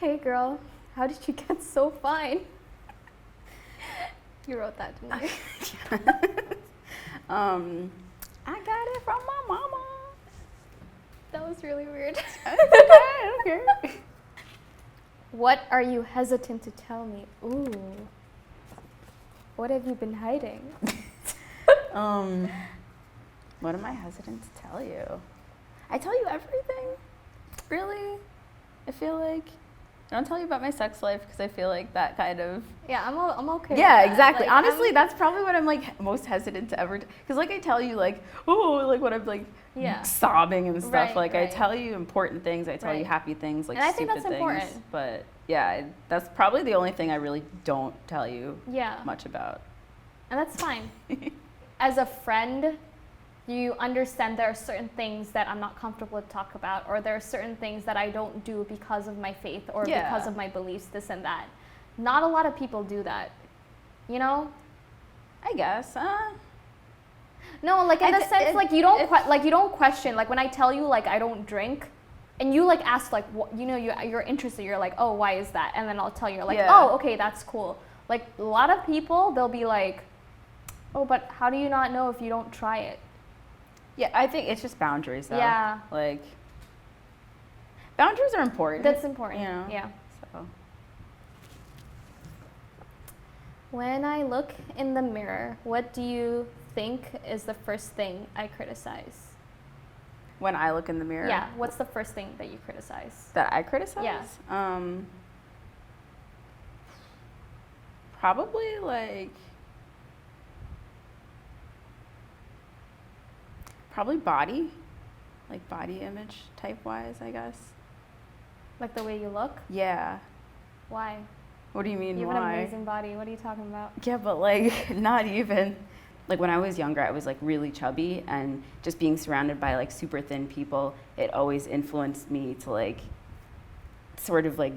Hey girl, how did you get so fine? You wrote that, didn't you? I got it from my mama. That was really weird. Okay. What are you hesitant to tell me? Ooh. What have you been hiding? What am I hesitant to tell you? I tell you everything. Really? I feel like I don't tell you about my sex life because I feel like that kind of... Yeah, I'm okay Yeah, with that. exactly. Like, Honestly, that's probably what I'm like most hesitant to ever... Because like I tell you like, oh, like when I'm like sobbing and stuff. Right, like right. I tell you important things. I tell you Right. happy things, like And I think stupid that's things. important. But yeah, that's probably the only thing I really don't tell you Yeah. much about. And that's fine. As a friend, you understand there are certain things that I'm not comfortable to talk about, or there are certain things that I don't do because of my faith or because of my beliefs, this and that. Not a lot of people do that, you know? I guess. No, like in the sense, like you don't question. Like when I tell you, like I don't drink, and you like ask, like what, you know, you're interested. You're like, oh, why is that? And then I'll tell you, like, oh, okay, that's cool. Like a lot of people, they'll be like, oh, but how do you not know if you don't try it? Yeah, I think it's just boundaries, though. Yeah. Like, boundaries are important. That's important. You know? Yeah. So. When I look in the mirror, what do you think is the first thing I criticize? When I look in the mirror? Yeah. What's the first thing that you criticize? That I criticize? Yeah. Probably like... Probably body, like body image type-wise, I guess. Like the way you look? Yeah. Why? What do you mean, You why? have an amazing body. What are you talking about? Yeah, but like, not even. Like when I was younger, I was like really chubby, and just being surrounded by like super thin people, it always influenced me to like, sort of like,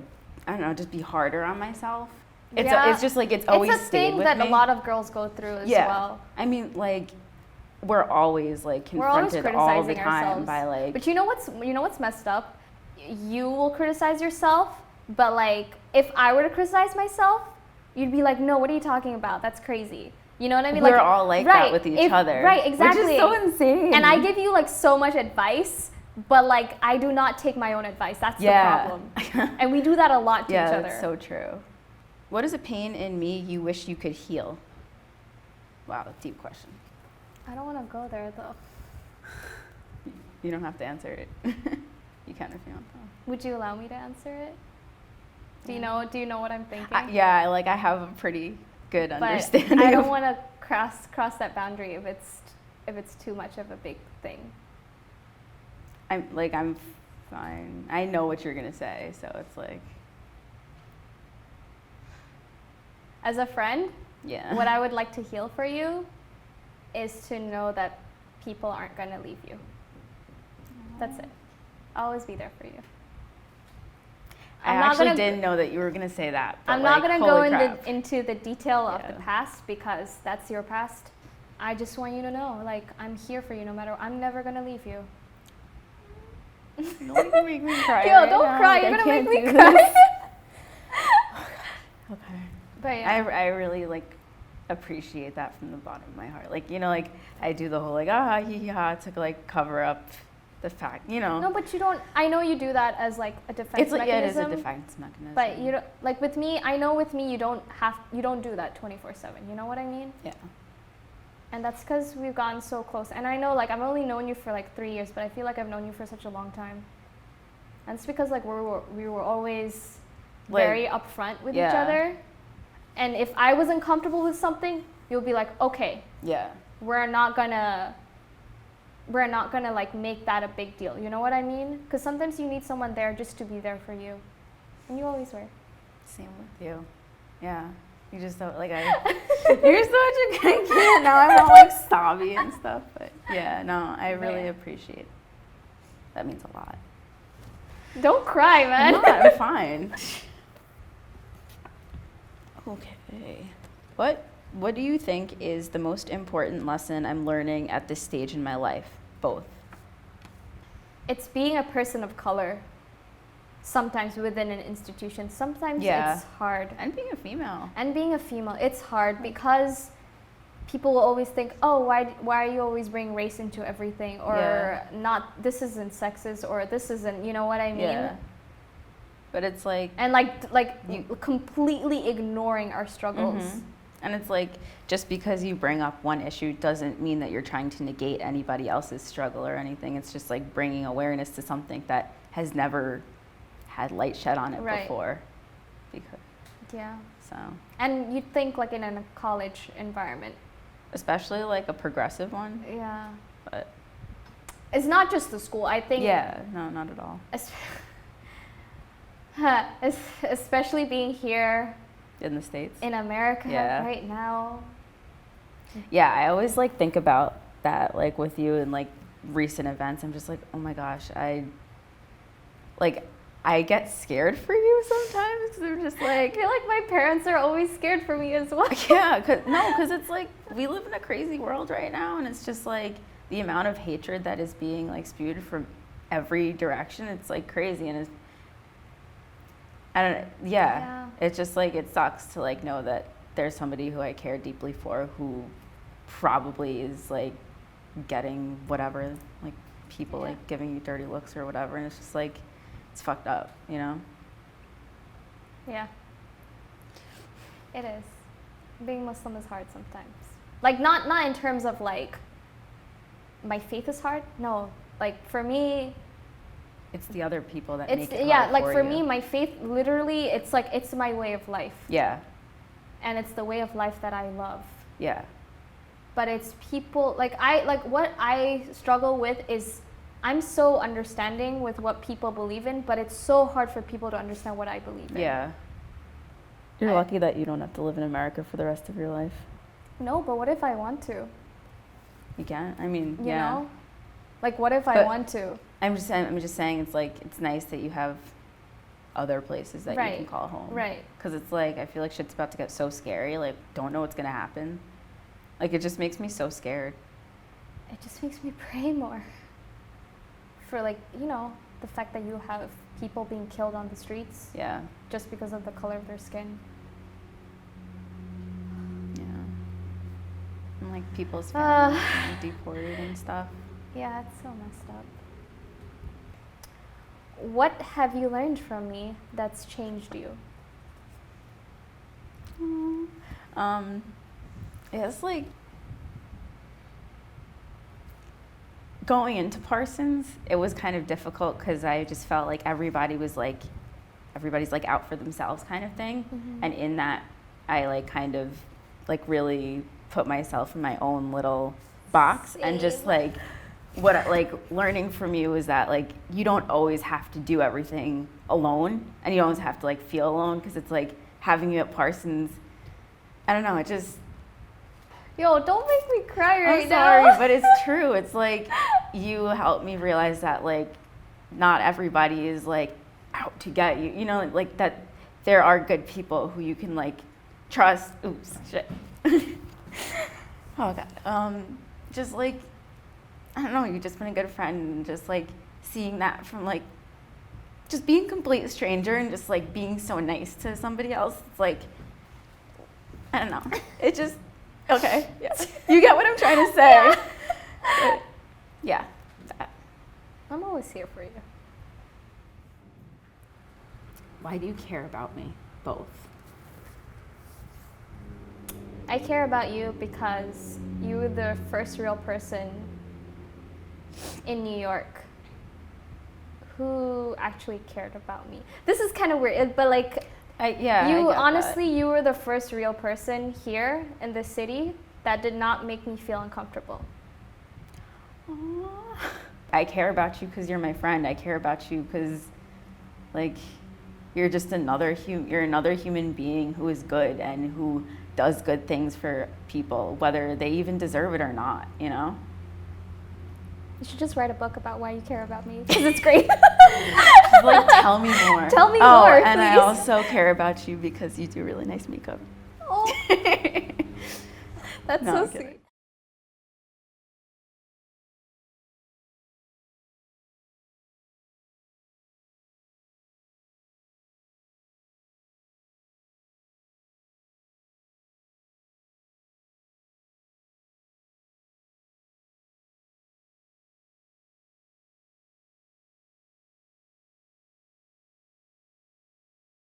I don't know, just be harder on myself. It's just like, it's always stayed with me. It's a thing that a lot of girls go through as well. I mean, like, we're always like confronted all the time ourselves. by like. But you know what's messed up? You will criticize yourself, but like if I were to criticize myself, you'd be like, no, what are you talking about? That's crazy. You know what I mean? We're all like that with each other. Right, exactly. Which is so insane. And I give you like so much advice, but like I do not take my own advice. That's the problem. And we do that a lot to each other. Yeah, that's so true. What is a pain in me you wish you could heal? Wow, deep question. I don't want to go there though. You don't have to answer it. You can if you want though. Would you allow me to answer it? Do you know what I'm thinking? Yeah, like I have a pretty good understanding. I don't want to cross that boundary if it's too much of a big thing. I'm fine. I know what you're gonna say, so it's like. As a friend, yeah. What I would like to heal for you is to know that people aren't gonna leave you. That's it. I'll always be there for you. I actually didn't know that you were going to say that. I'm not going to go into the detail of the past because that's your past. I just want you to know, like, I'm here for you no matter what. I'm never going to leave you. Don't make me cry. Yo, don't cry. You're going to make me cry. Okay. But yeah. I really, like, appreciate that from the bottom of my heart. Like, you know, like, I do the whole, like, ha to, like, cover up the fact, you know. No, but you don't. I know you do that as like a defense mechanism. Yeah, it is a defense mechanism. But you don't, like with me. I know with me, you don't do that 24/7. You know what I mean? Yeah. And that's because we've gotten so close. And I know, like, I've only known you for like 3 years, but I feel like I've known you for such a long time. And it's because like we were always very upfront with each other. And if I wasn't comfortable with something, you'll be like, okay. Yeah. We're not gonna like make that a big deal. You know what I mean? Because sometimes you need someone there just to be there for you, and you always were. Same with you. Yeah. You just don't like you're such a good kid. Now I'm all like snobby and stuff, but yeah, no, I really appreciate it. That means a lot. Don't cry, man. I'm fine. Okay. What do you think is the most important lesson I'm learning at this stage in my life? Both. It's being a person of color. sometimes within an institution. Sometimes Yeah. it's hard. And being a female. It's hard because people will always think, oh, why are you always bringing race into everything? Or not, this isn't sexist, or this isn't, you know what I mean? Yeah. But it's like... And you completely ignoring our struggles. Mm-hmm. And it's like, just because you bring up one issue doesn't mean that you're trying to negate anybody else's struggle or anything. It's just like bringing awareness to something that has never had light shed on it before. Yeah. So. And you'd think like in a college environment. Especially like a progressive one. Yeah. But. It's not just the school, I think. Yeah, no, not at all. Especially being here. In the States? In America right now. Yeah, I always like think about that, like with you and like recent events. I'm just like, oh my gosh, I get scared for you sometimes because I'm just like... I feel like my parents are always scared for me as well. Yeah, because it's like we live in a crazy world right now, and it's just like the amount of hatred that is being like spewed from every direction. It's like crazy, and it's... I don't know. Yeah. It's just like it sucks to like know that there's somebody who I care deeply for who probably is like getting whatever, like people like giving you dirty looks or whatever, and it's just like it's fucked up, you know? Yeah. It is. Being Muslim is hard sometimes. Like not in terms of like my faith is hard. No, like for me. It's the other people that make it hard like for me, my faith literally, it's like, it's my way of life. Yeah. And it's the way of life that I love. Yeah. But it's people, what I struggle with is I'm so understanding with what people believe in, but it's so hard for people to understand what I believe in. Yeah. You're lucky that you don't have to live in America for the rest of your life. No, but what if I want to? You can't. I mean, you know? Like, what if I want to? I'm just saying it's like, it's nice that you have other places that you can call home. Right. Because it's like, I feel like shit's about to get so scary. Like, don't know what's going to happen. Like, it just makes me so scared. It just makes me pray more. For like, you know, the fact that you have people being killed on the streets. Yeah. Just because of the color of their skin. Yeah. And like people's families being deported and stuff. Yeah, it's so messed up. What have you learned from me that's changed you? It's like going into Parsons, it was kind of difficult because I just felt like everybody's like out for themselves kind of thing. Mm-hmm. And in that, I like kind of like really put myself in my own little box. And just like what like learning from you is that like you don't always have to do everything alone, and you don't always have to like feel alone, because it's like having you at Parsons, I don't know, it just... Yo, don't make me cry right now. I'm sorry, but it's true. It's like you helped me realize that like not everybody is like out to get you, you know, like that there are good people who you can like trust. Oops, shit. Oh God. Just like, I don't know, you've just been a good friend, and just like seeing that from like just being a complete stranger and just like being so nice to somebody else. It's like, I don't know. It just, okay. Yeah. You get what I'm trying to say. But, yeah. That. I'm always here for you. Why do you care about me? Both. I care about you because you were the first real person in New York who actually cared about me. This is kind of weird, but like, you were the first real person here in the city that did not make me feel uncomfortable. Aww. I care about you because you're my friend. I care about you because, like, you're just another human being who is good and who does good things for people, whether they even deserve it or not, you know? You should just write a book about why you care about me, because it's great. Like, tell me more. Tell me more, and please. I also care about you because you do really nice makeup. Oh. That's so sweet.